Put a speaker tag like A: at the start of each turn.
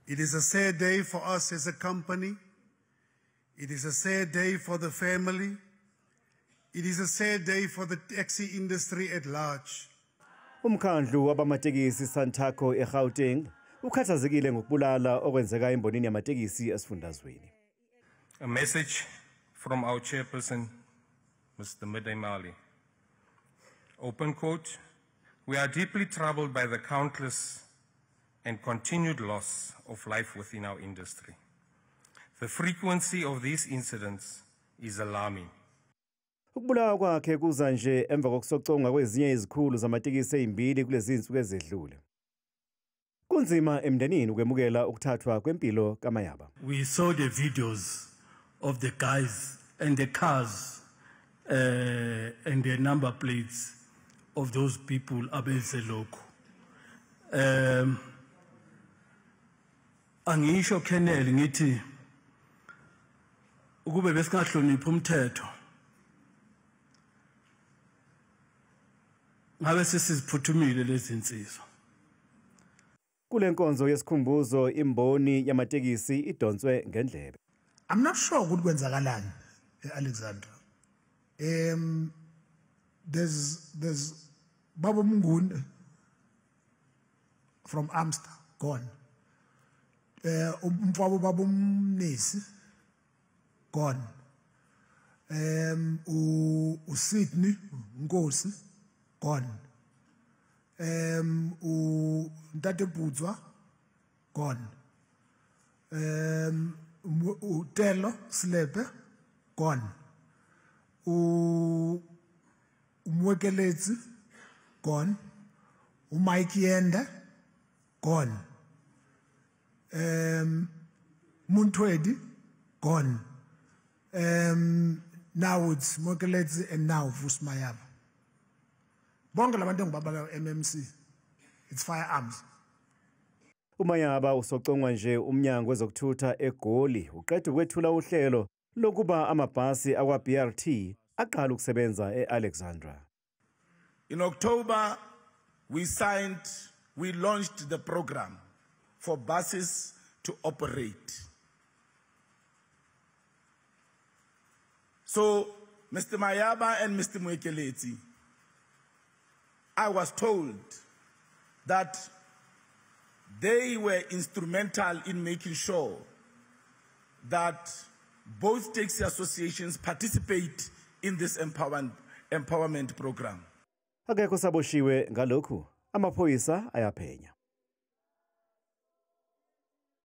A: It is a sad day for us as a company. It is a sad day for the family. It is a sad day for the taxi industry at large.
B: Umkhandlu wabamatekisi Santaco eGauteng ukhathazekile ngokubulala okwenzeka embonini yamatekisi esifundazweni.
C: A message from our chairperson, Mr. Midday Mali. Open quote, "We are deeply troubled by the countless and continued loss of life within our industry. The frequency of these incidents is alarming."
B: Ukubulawa kwakhe kuza nje emva kokusoconga kwezinye izikhulu zamatekisi ezimbili kulezi insuku ezedlule. Kunzima emndenini ukwemukela ukuthathwa kwempilo kaMayaba.
D: We saw the videos of the guys and the cars and the number plates of those people abenze lokho. Angisho Kenel ngithi ukube besingahlonipha umthetho ngabe sesiziphuthumile lezi insizwa.
B: Kule nkonzo yesikhumbuzo imboni yamatekisi idonswe ngendlebe.
E: I'm not sure ukuthi kwenzakalani Alexandra. There's Baba Mnguni from Amster gone. Umfabo Baba Mnisi gone. Sydney Nkosi gone. Ntate Budzwa gone. Utelo Slepe gone. Umwekeletsi gone. Mike Yenda gone. Muntwedi gone. Now it's Mwekeletsi and now Vusmayaba. Bonke labantu ngibabala MMC. It's firearms.
B: uMayaba usocongwa nje umnyango wezokuthutha eGoli uqeda ukwethula uhlelo lokuba amabhasi akwa BRT aqala ukusebenza eAlexandra.
F: In October, we launched the program for buses to operate. So, Mr. Mayaba and Mr. Mwekeleti, I was told that they were instrumental in making sure that both taxi associations participate in this empowerment program.
B: Akekho saboshiwe ngalokhu amaphoyisa ayaphenya.